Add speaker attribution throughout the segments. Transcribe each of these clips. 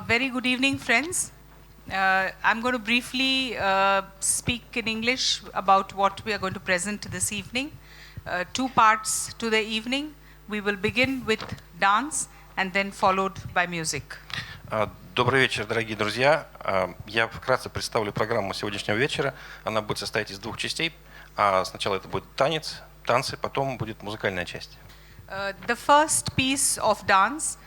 Speaker 1: Very good evening, friends. I'm going to briefly speak in English about what we are going to present this evening. Two parts to the evening. We will begin with dance and then followed by music.
Speaker 2: Добрый вечер, дорогие друзья. Я вкратце представлю программу сегодняшнего вечера. Она будет состоять из двух частей. Сначала это будет танцы, потом будет музыкальная часть.
Speaker 1: The first piece of dance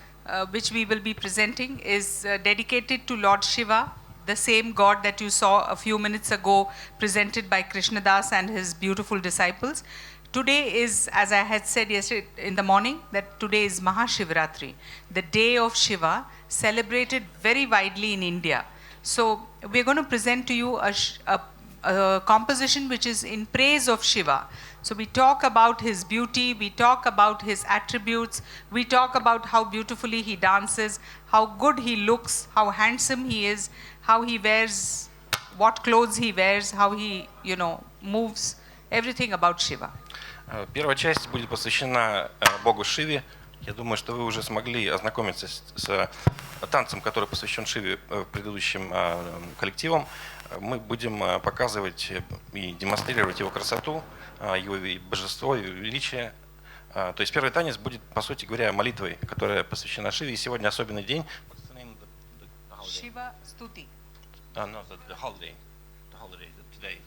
Speaker 1: which we will be presenting is dedicated to Lord Shiva, the same God that you saw a few minutes ago presented by Krishnadas and his beautiful disciples. Today is, as I had said yesterday in the morning, that today is Mahashivratri, the day of Shiva, celebrated very widely in India. So we're going to present to you a composition which is in praise of Shiva. So we talk about his beauty, we talk about his attributes, we talk about how beautifully he dances, how good he looks, how handsome he is, how he wears, what clothes he wears, how he, moves, everything about Shiva.
Speaker 2: Первая часть будет посвящена Богу Шиве. Я думаю, что вы уже смогли ознакомиться с танцем, который посвящен Шиве предыдущим коллективам. Мы будем показывать и демонстрировать его красоту, его божество, его величие. То есть первый танец будет, по сути говоря, молитвой, которая посвящена Шиве. И сегодня особенный день.
Speaker 1: Shiva Stuti.
Speaker 2: The holiday today.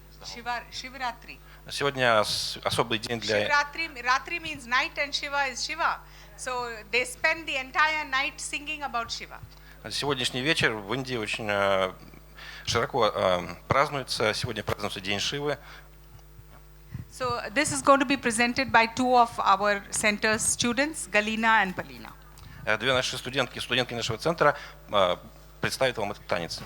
Speaker 1: Shivaratri.
Speaker 2: Сегодня особый день для...
Speaker 1: Ratri means night and Shiva is Shiva. So they spend the entire night singing about Shiva.
Speaker 2: Сегодняшний вечер в Индии очень широко празднуется. Сегодня празднуется День Шивы.
Speaker 1: So this is going to be presented by two of our center's students, Galina and Palina.
Speaker 2: Две наши студентки нашего центра представят вам этот танец.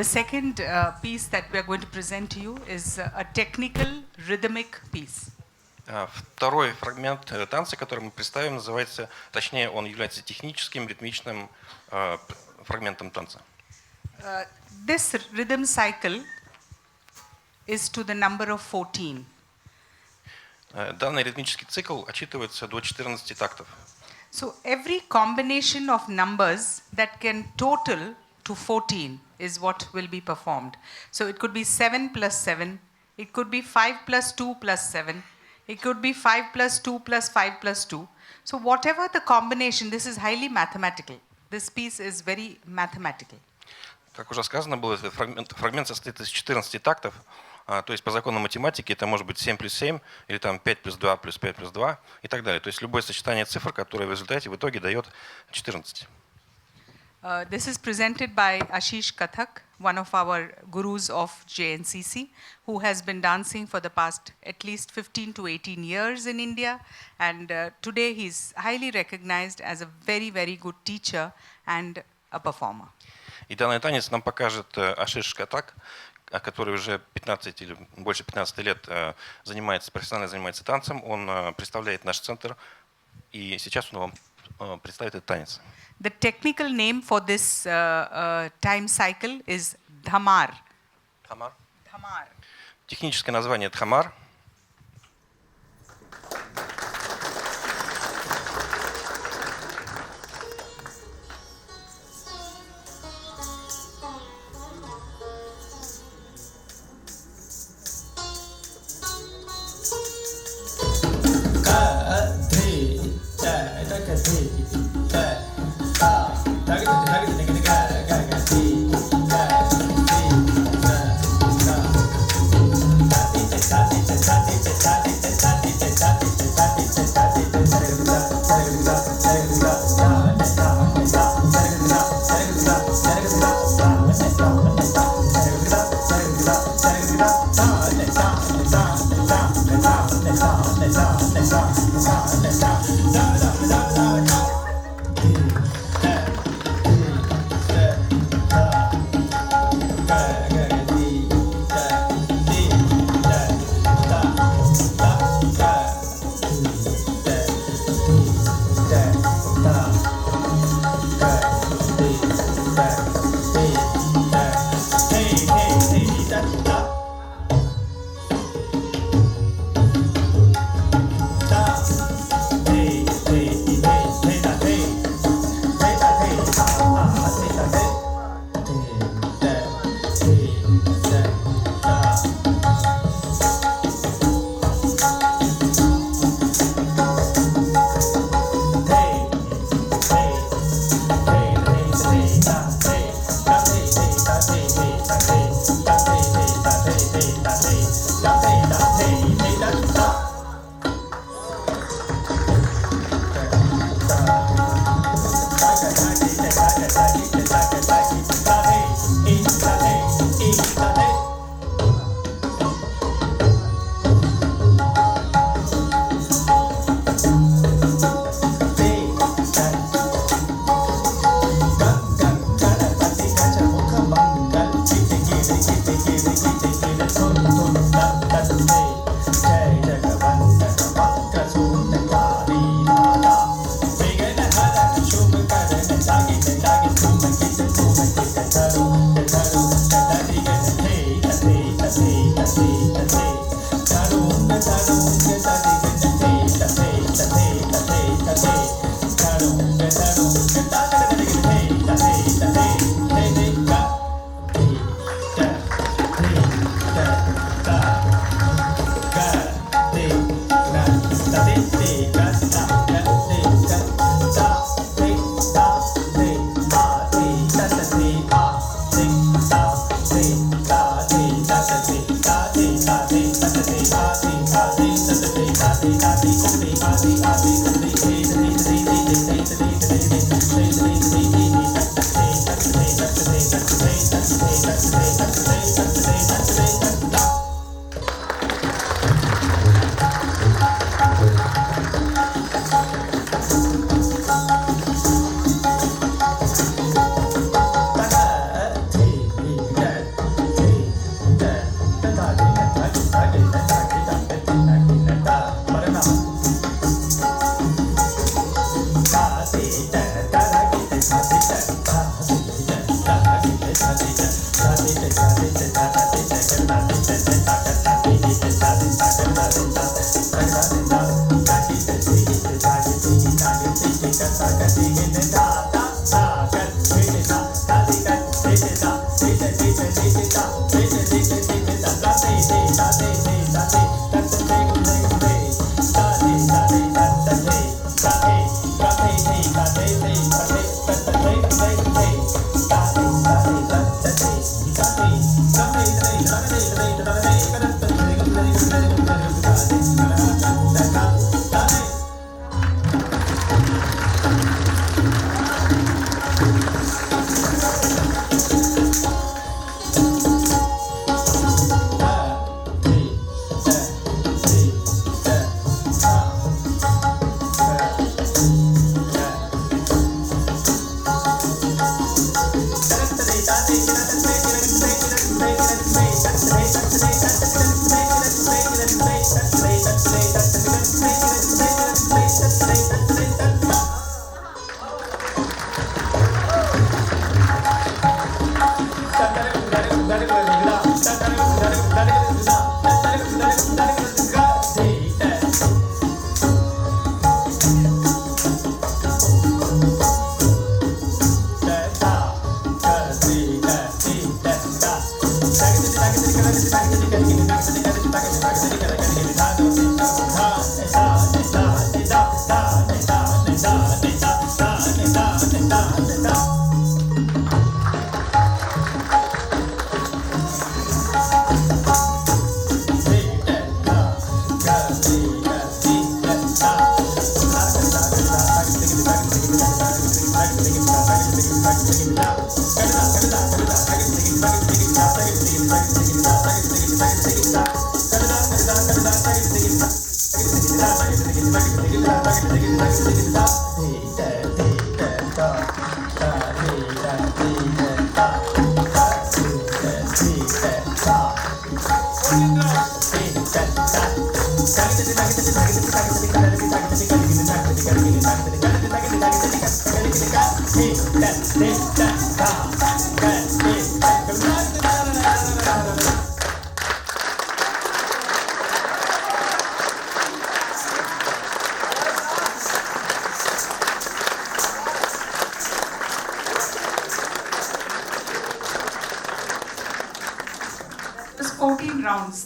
Speaker 1: second piece that we are going to present to you is a technical rhythmic piece.
Speaker 2: Второй фрагмент танца, который мы представим, называется, точнее, он является техническим, ритмичным фрагментом танца.
Speaker 1: This rhythm cycle is to the number of 14.
Speaker 2: Данный ритмический цикл отсчитывается до 14 тактов.
Speaker 1: So every combination of numbers that can total to 14 is what will be performed. So it could be 7 plus 7, it could be 5 plus 2 plus 7, it could be 5 plus 2 plus 5 plus 2. So whatever the combination, this is highly mathematical. This piece is very mathematical.
Speaker 2: Как уже сказано было, этот фрагмент состоит из 14 тактов. То есть по закону математики это может быть 7 плюс 7, или там 5 плюс 2 плюс 5 плюс 2 и так далее. То есть любое сочетание цифр, которое в результате в итоге дает 14.
Speaker 1: This is presented by Ashish Kathak, one of our gurus of JNCC, who has been dancing for the past at least 15 to 18 years in India. And today he's highly recognized as a very, very good teacher and a performer.
Speaker 2: И данный танец нам покажет Ашиш Катак, который уже 15 или больше 15 лет профессионально занимается танцем. Он представляет наш центр, и сейчас он вам представит этот танец.
Speaker 1: The technical name for this time cycle is Dhamar.
Speaker 2: Дхамар.
Speaker 1: Dhamar.
Speaker 2: Техническое название Дхамар.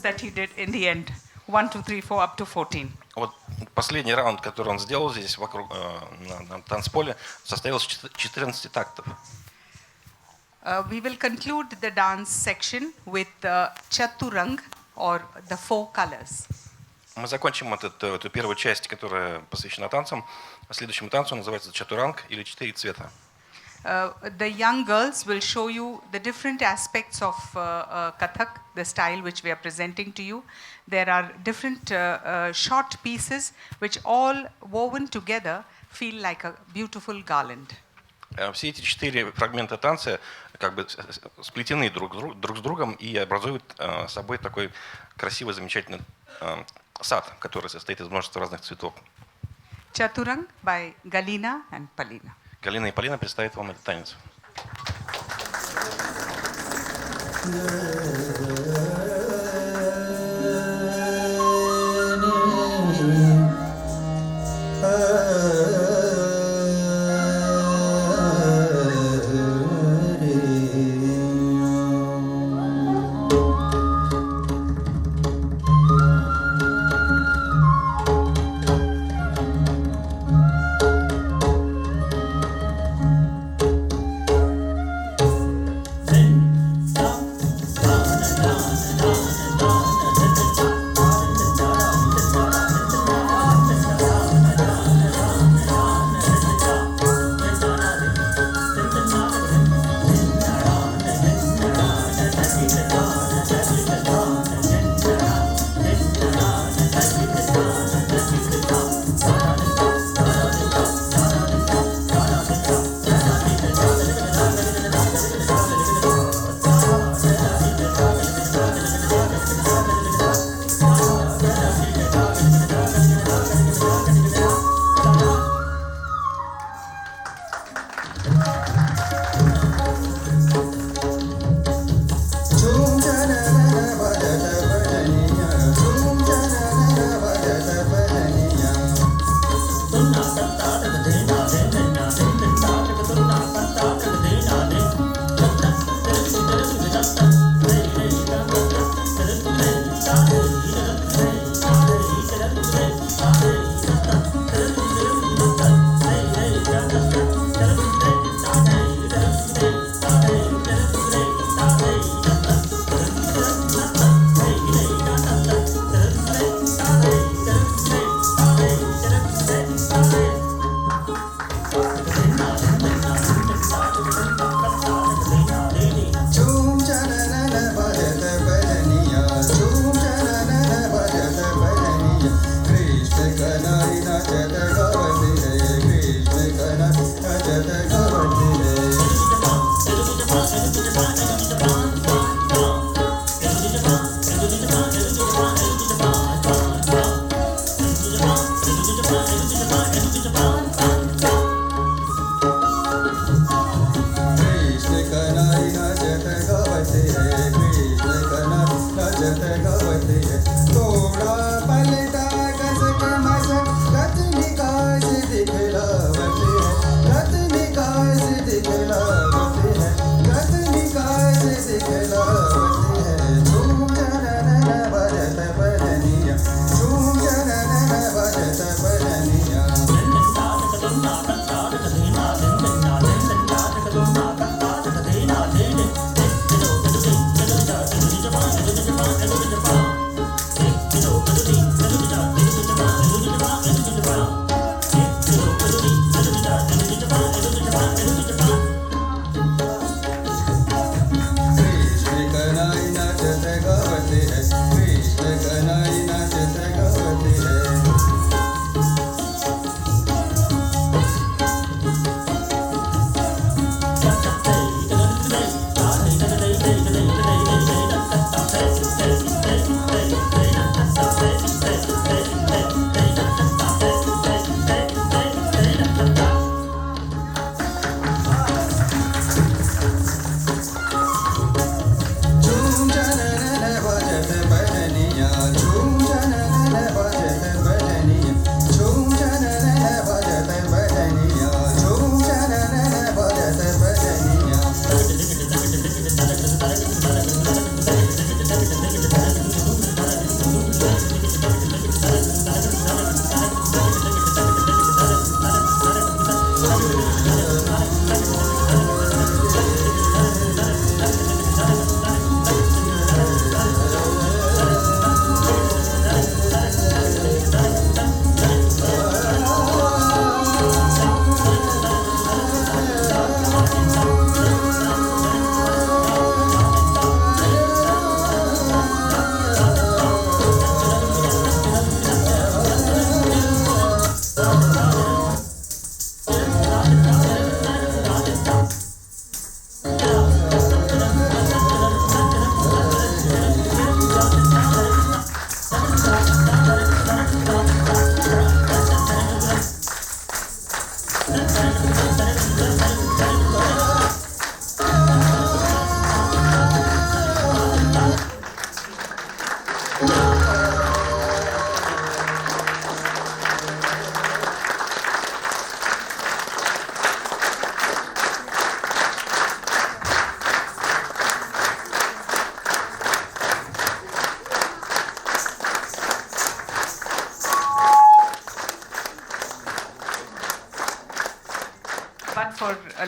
Speaker 1: That he did in the end, 1, 2, 3, 4, up to 14.
Speaker 2: Вот последний раунд, который он сделал здесь вокруг на танцполе, состоял из 14 тактов.
Speaker 1: We will conclude the dance section with Chaturang or the four colors.
Speaker 2: Мы закончим эту первую часть, которая посвящена танцам. Следующему танцу называется чатуранг или 4 цвета.
Speaker 1: The young girls will show you the different aspects of Kathak, the style which we are presenting to you. There are different short pieces which all woven together feel like a beautiful garland.
Speaker 2: Все эти 4 фрагмента танца как бы сплетены друг с другом и образуют собой такой красивый, замечательный сад, который состоит из множества разных цветов.
Speaker 1: Chaturang by Galina and Palina.
Speaker 2: Галина и Полина представят вам этот танец.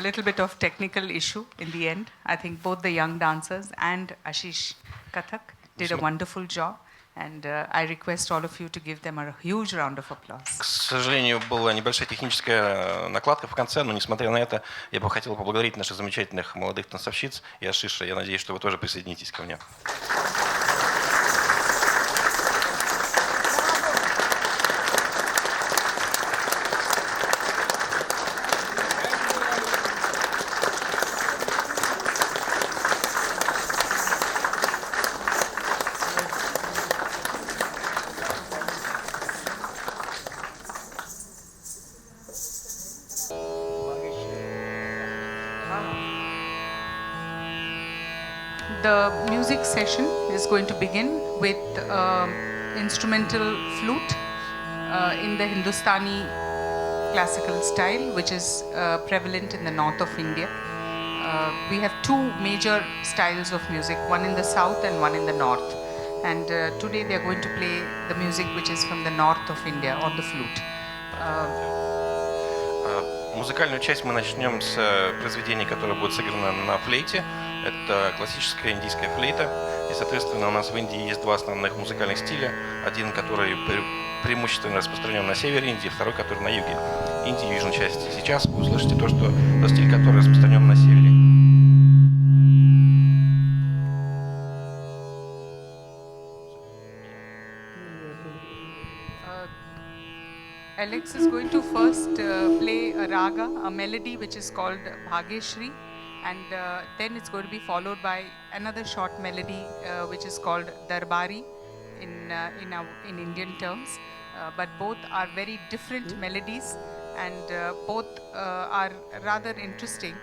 Speaker 1: little bit of technical issue in the end. I think both the young dancers and Ashish Kathak did a wonderful job. And I request all of you to give them a huge round of applause.
Speaker 2: К сожалению, была небольшая техническая накладка в конце, но несмотря на это, я бы хотел поблагодарить наших замечательных молодых танцовщиц и Ашиша. Я надеюсь, что вы тоже присоединитесь ко мне.
Speaker 1: The music session is going to begin with instrumental flute in the Hindustani classical style, which is prevalent in the north of India. We have two major styles of music, one in the south and one in the north. And today they are going to play the music which is from the north of India on the flute.
Speaker 2: Музыкальную часть мы начнем с произведения, которое будет сыграно на флейте. Это классическая индийская флейта. И, соответственно, у нас в Индии есть два основных музыкальных стиля. Один, который преимущественно распространен на севере Индии, второй, который на юге Индии, южной части. Сейчас вы услышите тот стиль, который распространен на севере.
Speaker 1: Alex is going to first play a raga, a melody which is called Bhageshri, and then it's going to be followed by another short melody which is called Darbari in Indian terms. But both are very different melodies, and both are rather interesting.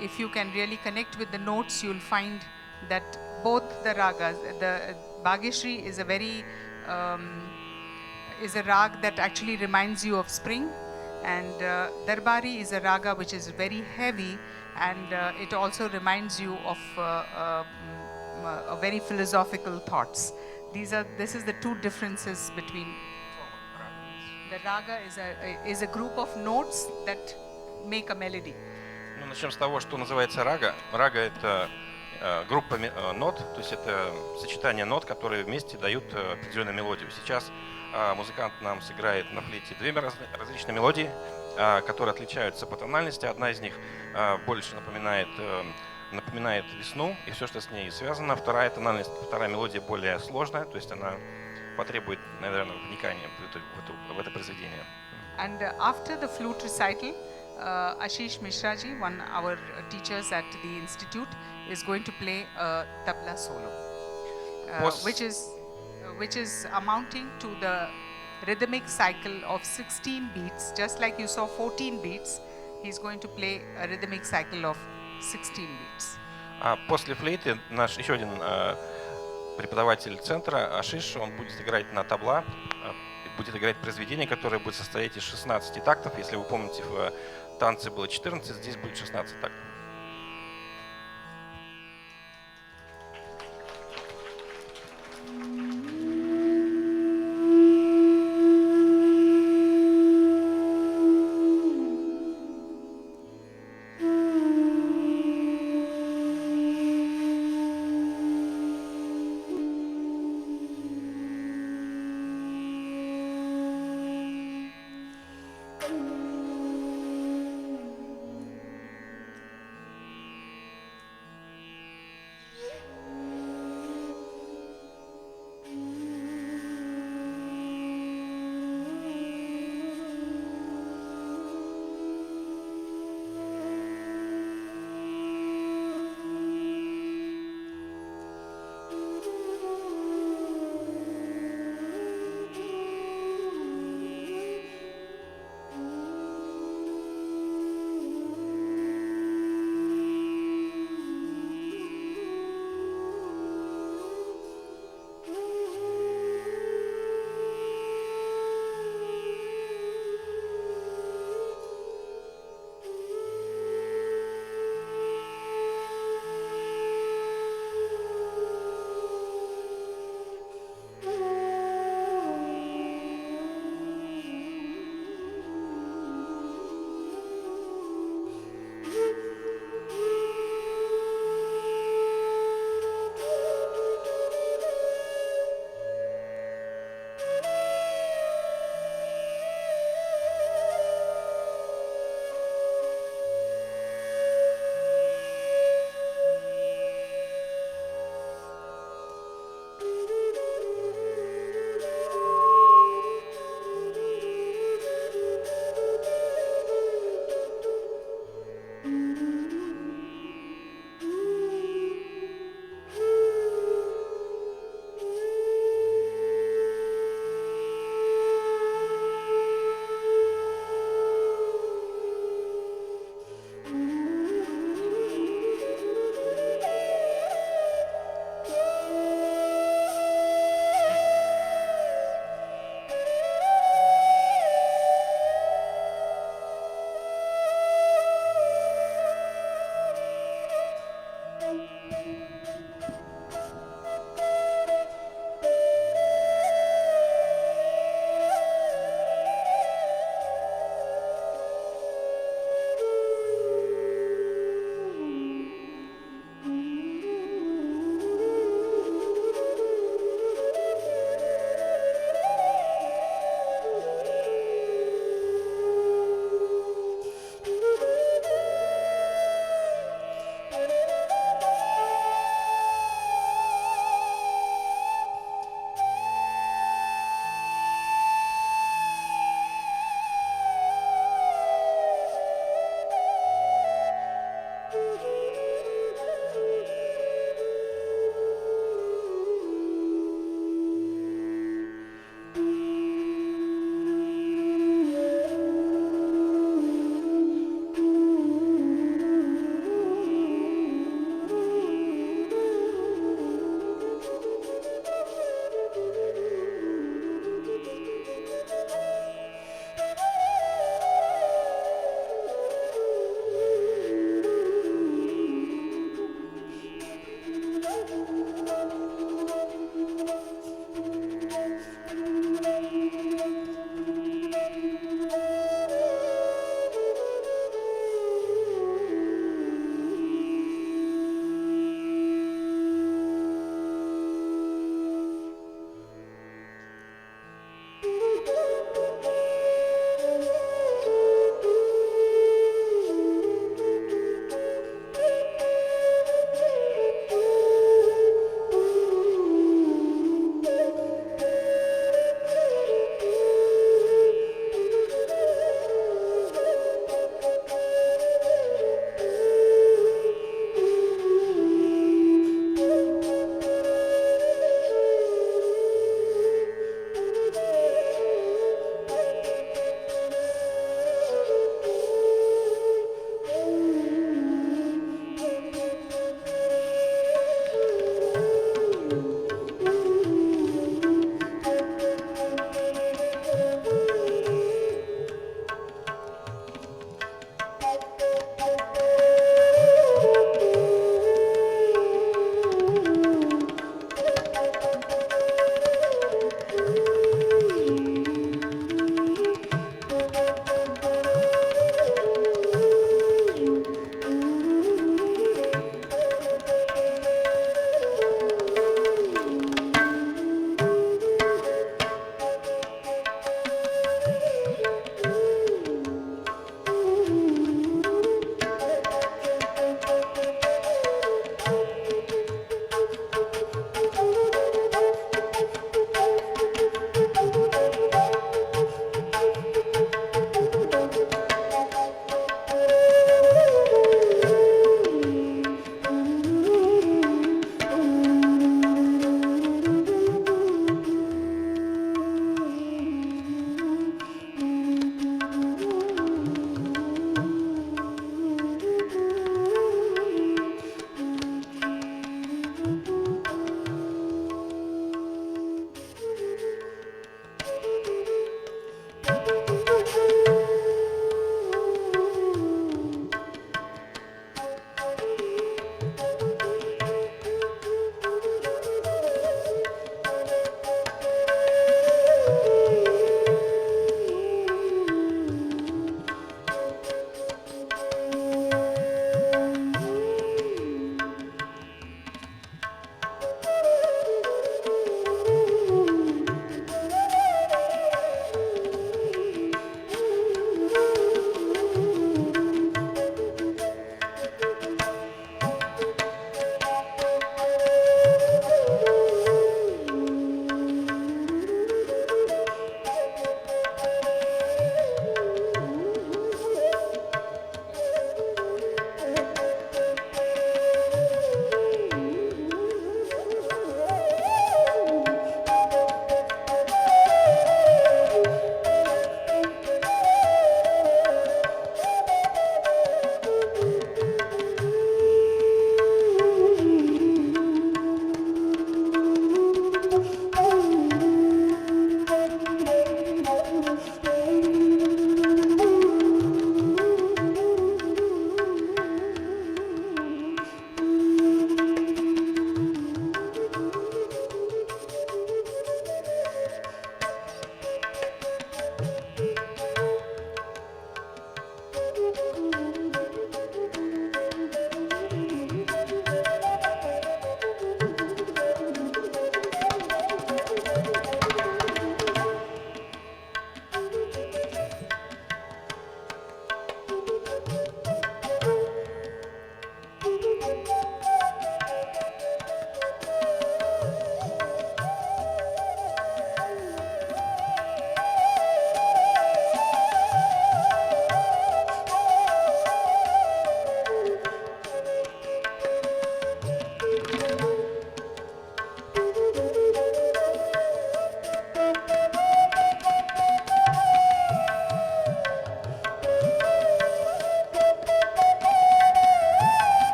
Speaker 1: If you can really connect with the notes, you'll find that both the ragas, the Bhageshri is a very is a rag that actually reminds you of spring, and Darbari is a raga which is very heavy, and it also reminds you of very philosophical thoughts. This is the two differences between. The raga is a group of notes that make a melody.
Speaker 2: Ну, начнем с того, что называется рага. Рага — это группа нот, то есть это сочетание нот, которые вместе дают определенную мелодию. Сейчас музыкант нам сыграет на флейте две различные мелодии, которые отличаются по тональности. Одна из них больше напоминает весну и все, что с ней связано. Вторая тональность, вторая мелодия более сложная, то есть она потребует, наверное, вникания в это произведение.
Speaker 1: And after the flute recital, Ashish Mishraji, one of our teachers at the institute, is going to play a tabla solo, which is amounting to the rhythmic cycle of 16 beats. Just like you saw 14 beats, he's going to play a rhythmic cycle of 16 beats.
Speaker 2: После флейты наш еще один преподаватель центра, Ашиш, он будет играть на табла, будет играть произведение, которое будет состоять из 16 тактов. Если вы помните, в танце было 14, здесь будет 16 тактов.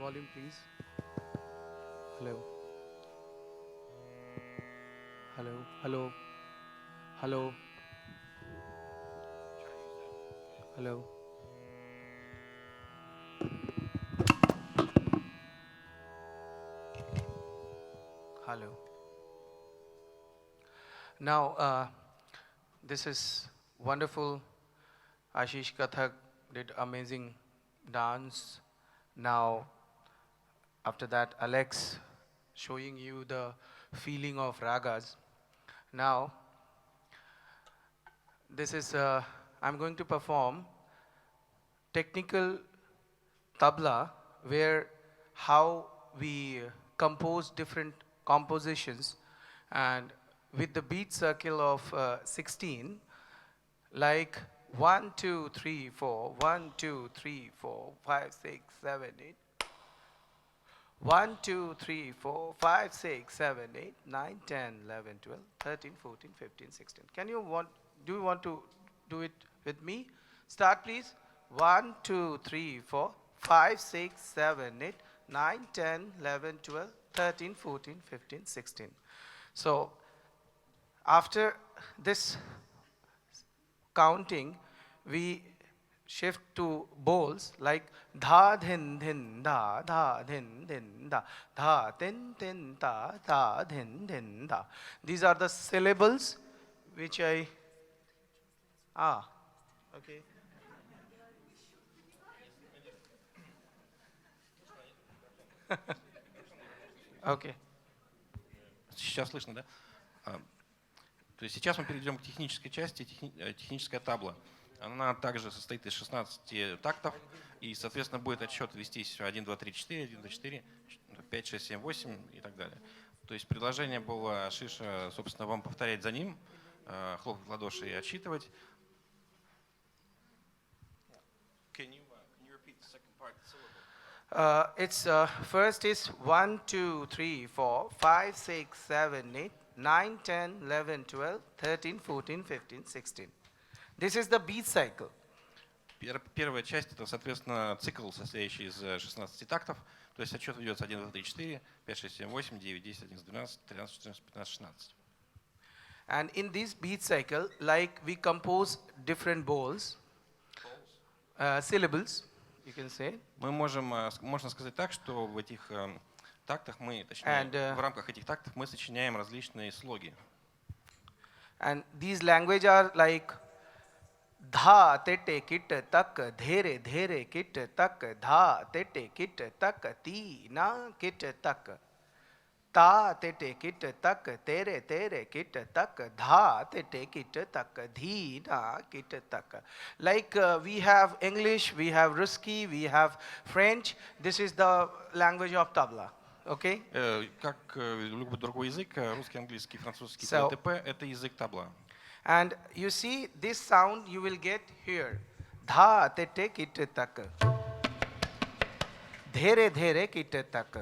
Speaker 3: volume, please. Hello. Hello. Hello. Hello. Hello. Hello. Now, this is wonderful. Ashish Kathak did amazing dance. Now, after that, Alex showing you the feeling of ragas. Now, this is, I'm going to perform technical tabla, where how we compose different compositions, and with the beat circle of 16, like 1, 2, 3, 4, 1, 2, 3, 4, 5, 6, 7, 8. 1, 2, 3, 4, 5, 6, 7, 8, 9, 10, 11, 12, 13, 14, 15, 16. Do you want to do it with me? Start, please. 1, 2, 3, 4, 5, 6, 7, 8, 9, 10, 11, 12, 13, 14, 15, 16. So, after this counting, we shift to bowls like dha dhin dhin da dha dhin dhin da dha tin tin da dha dhin dhin da. These are the syllables which I okay. Okay.
Speaker 2: Сейчас слышно, да? То есть сейчас мы перейдем к технической части, техническая табла. Она также состоит из 16 тактов, и, соответственно, будет отсчет вестись 1, 2, 3, 4, 1, 2, 4, 5, 6, 7, 8 и так далее. То есть предложение было Шиша, собственно, вам повторять за ним, хлопать в ладоши и отсчитывать. Can you repeat the second part, the syllable?
Speaker 3: It's first is 1, 2, 3, 4, 5, 6, 7, 8, 9, 10, 11, 12, 13, 14, 15, 16. This is the beat cycle.
Speaker 2: Первая часть — это, соответственно, цикл, состоящий из 16 тактов. То есть отсчет ведется 1, 2, 3, 4, 5, 6, 7, 8, 9, 10, 11, 12, 13, 14, 15, 16.
Speaker 3: And in this beat cycle, like we compose different bowls, syllables, you can say.
Speaker 2: Мы можно сказать так, что в этих тактах мы, точнее, в рамках этих тактов мы сочиняем различные слоги.
Speaker 3: And these language are like dha tete kit tak dhere dhere kit tak dha tete kit tak ti na kit tak ta tete kit tak tere tere kit tak dha tete kit tak dhi na kit tak. Like we have English, we have Ruski, we have French. This is the language of tabla. Okay?
Speaker 2: Как любой другой язык, русский, английский, французский, т.д. это язык табла.
Speaker 3: And you see this sound you will get here. Dha tete kit tak. Dhere dhere kit tak.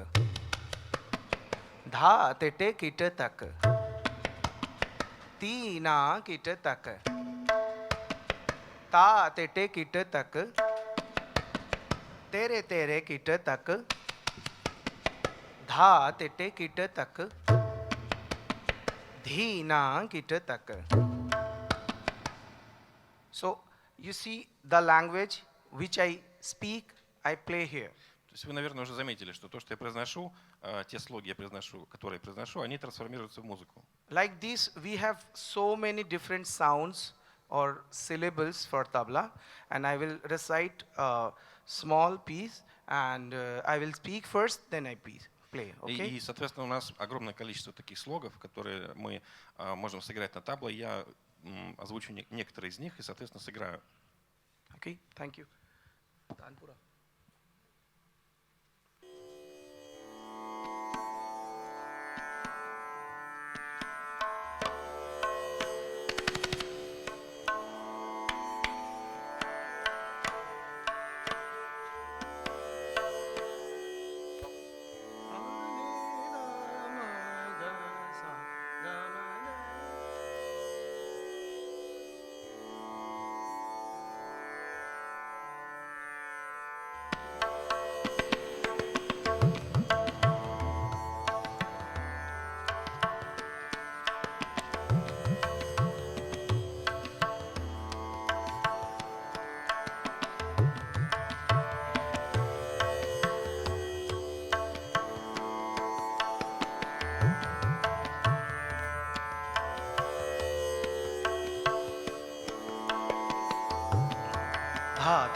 Speaker 3: Dha tete kit tak. Ti na kit tak. Ta tete kit tak. Tere tere kit tak. Dha tete kit tak. Dhi na kit tak. So you see the language which I speak, I play here.
Speaker 2: То есть вы, наверное, уже заметили, что то, что я произношу, те слоги, которые я произношу, они трансформируются в музыку.
Speaker 3: Like this, we have so many different sounds or syllables for tabla, and I will recite a small piece, and I will speak first, then I play. Okay?
Speaker 2: И, соответственно, у нас огромное количество таких слогов, которые мы можем сыграть на табло. Я озвучу некоторые из них и, соответственно, сыграю.
Speaker 3: Okay, thank you.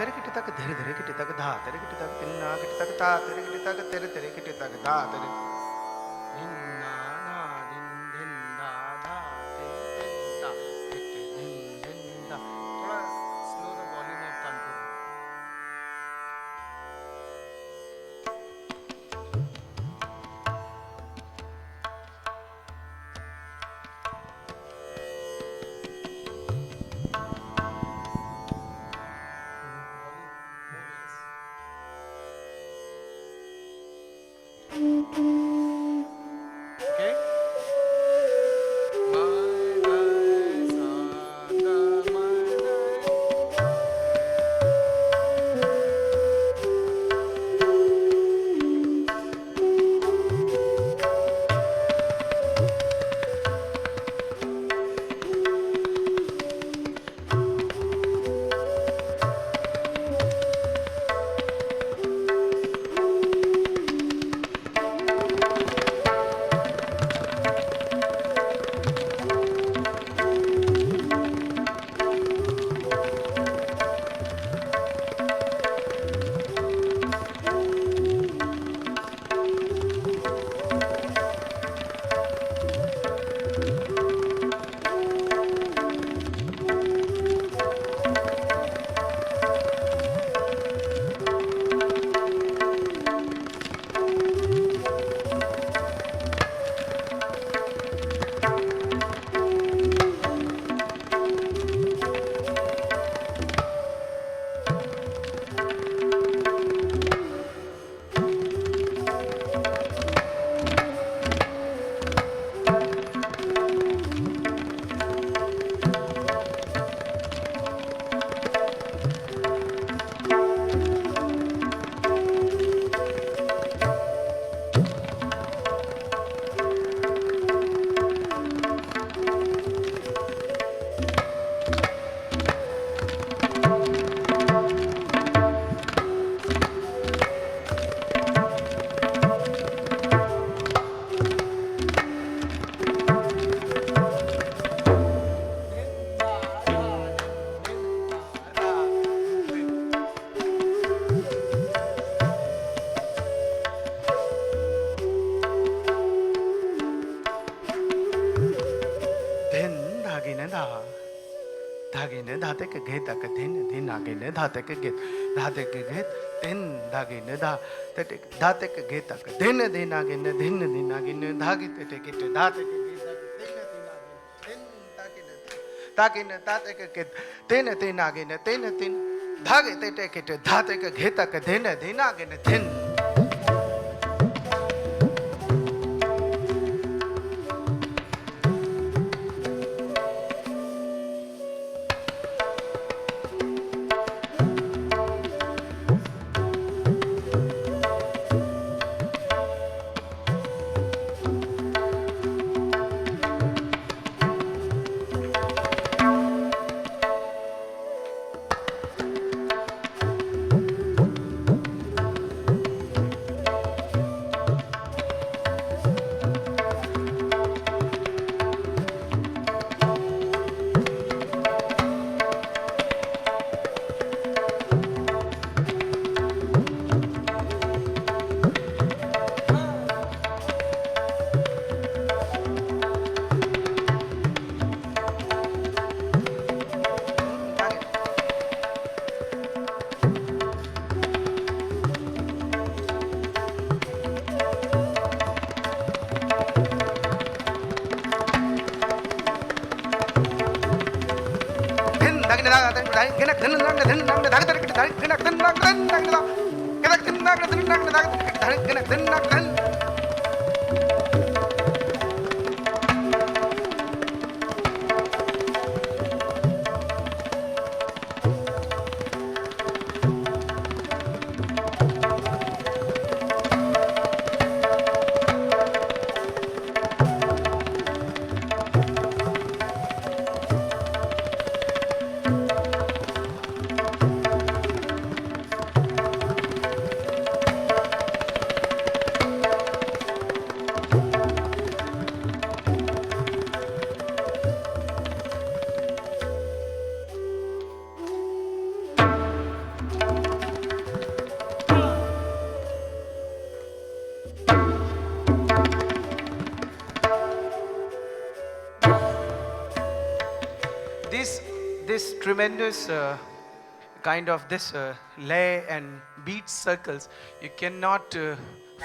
Speaker 3: तेरे किटे तक धीरे धीरे किटे तक धा तेरे किटे तक तिन्ना किटे तक ता तेरे किटे तक तेरे तेरे किटे तक धा तेरे धिन्ना धा धिन धिन धा धा धिन धिन धा किटे धिन धिन धा थोड़ा slow the volume of tanpura Okay? धागे ने धाते के घेत तक दिन दिन आगे ने धाते के घेत धाते के घेत दिन धागे ने धाते के घेत तक दिन दिन आगे ने दिन आगे ने धागे ते के धाते के घेत तक दिन ताके ने ताते के घेत दिन दिन आगे ने दिन धागे ते के धाते के घेत तक दिन दिन आगे ने दिन this tremendous kind of this lay and beat circles you cannot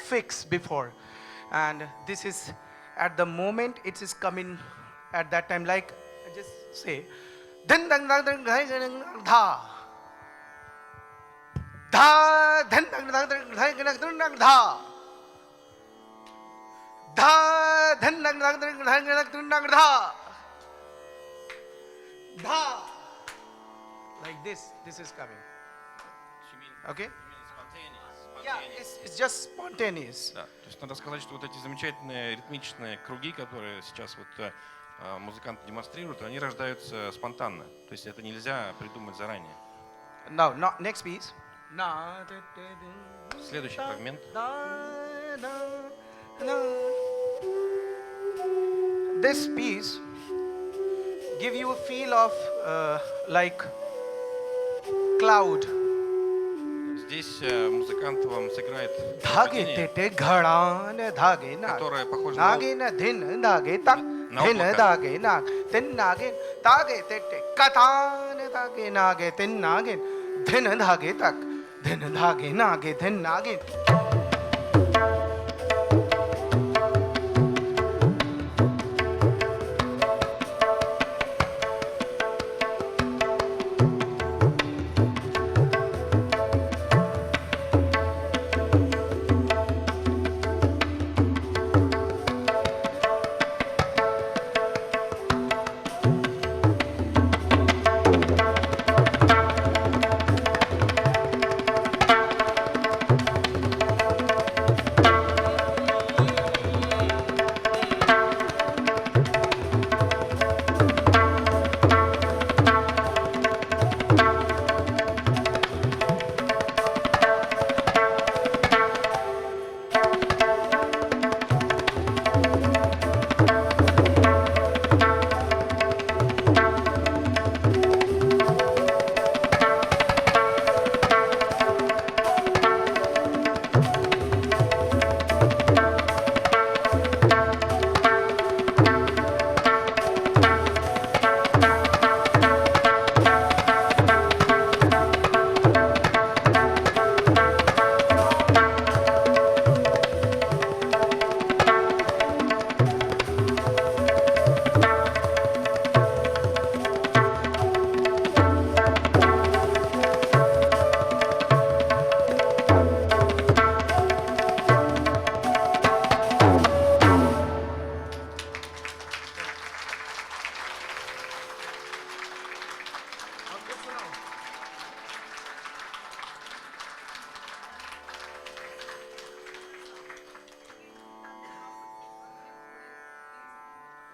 Speaker 3: fix before, and this is at the moment it is coming at that time, like I just say dhan dang dang dang dha dha dhan dang dang dang dha dha dhan dang dang dang dha dha, like this is coming. Okay? Yeah, it's just spontaneous.
Speaker 2: Да, то есть надо сказать, что вот эти замечательные ритмичные круги, которые сейчас вот музыканты демонстрируют, они рождаются спонтанно. То есть это нельзя придумать заранее.
Speaker 3: Now, next piece.
Speaker 2: Следующий фрагмент.
Speaker 3: This piece give you a feel of like cloud.
Speaker 2: Здесь музыкант вам сыграет
Speaker 3: धागे ते घड़ान धागे ना
Speaker 2: которое похоже
Speaker 3: नागे ना दिन धागे तक दिन धागे ना दिन नागे धागे ते कथान धागे नागे दिन नागे दिन धागे तक दिन धागे नागे दिन नागे.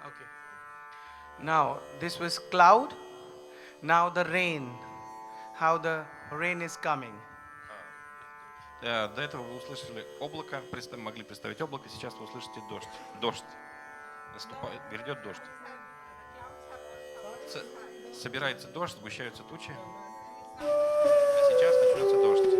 Speaker 3: Okay. Now this was cloud. Now the rain. How the rain is coming.
Speaker 2: До этого вы услышали облако, могли представить облако, сейчас вы услышите дождь. Дождь. Наступает, грядет дождь. Собирается дождь, сгущаются тучи. А сейчас начнется дождь.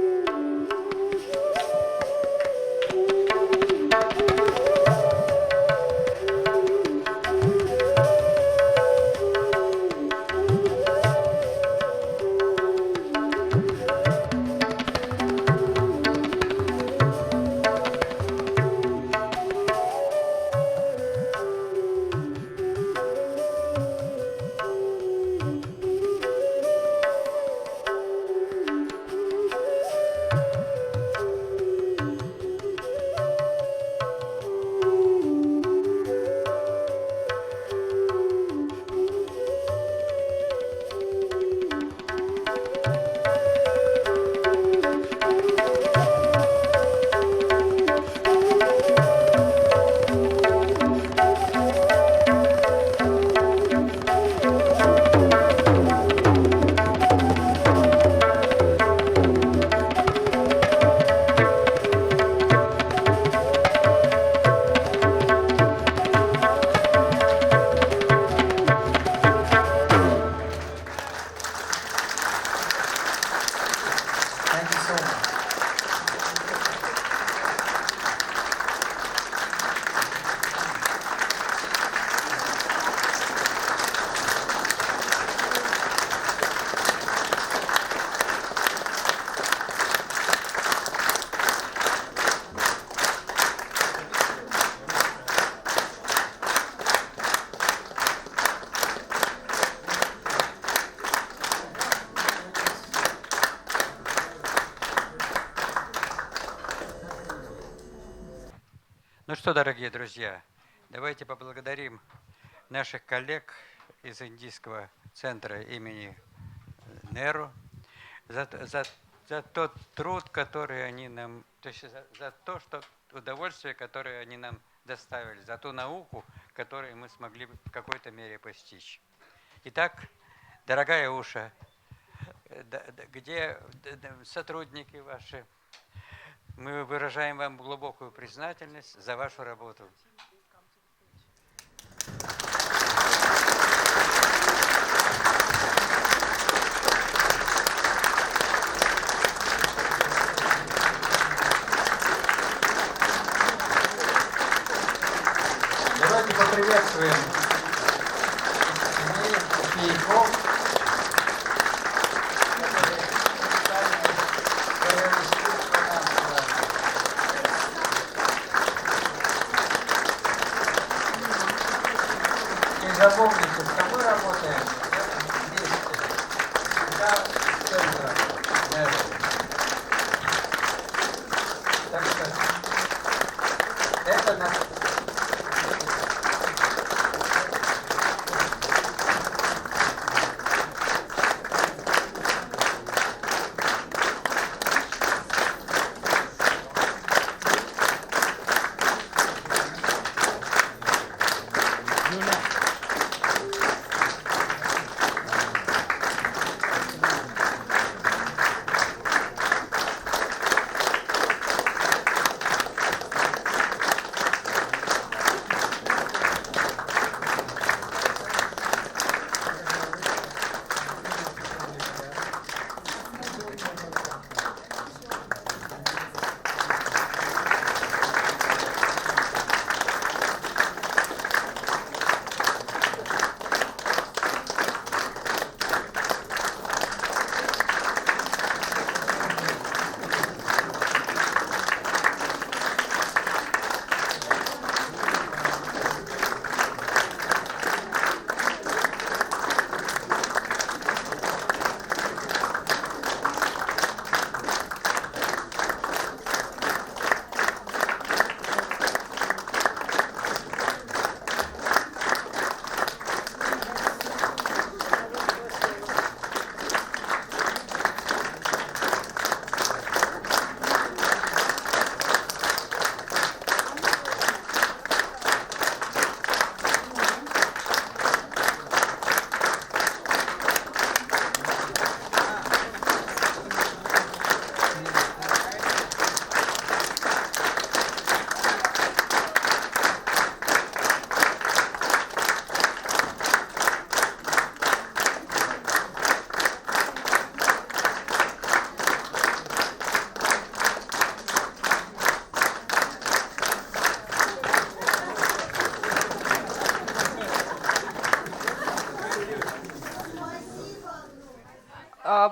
Speaker 4: что, дорогие друзья, давайте поблагодарим наших коллег из Индийского центра имени Неру за тот труд, который они нам, то есть за то, что удовольствие, которое они нам доставили, за ту науку, которую мы смогли в какой-то мере постичь. Итак, дорогая Уша, где сотрудники ваши? Мы выражаем вам глубокую признательность за вашу работу. Давайте поприветствуем учеников. Запомните, что мы работаем вместе. Да, Центр. Так что это наш...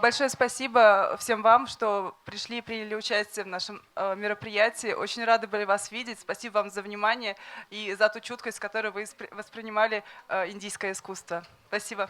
Speaker 5: Большое спасибо всем вам, что пришли и приняли участие в нашем мероприятии. Очень рады были вас видеть. Спасибо вам за внимание и за ту чуткость, с которой вы воспринимали индийское искусство. Спасибо.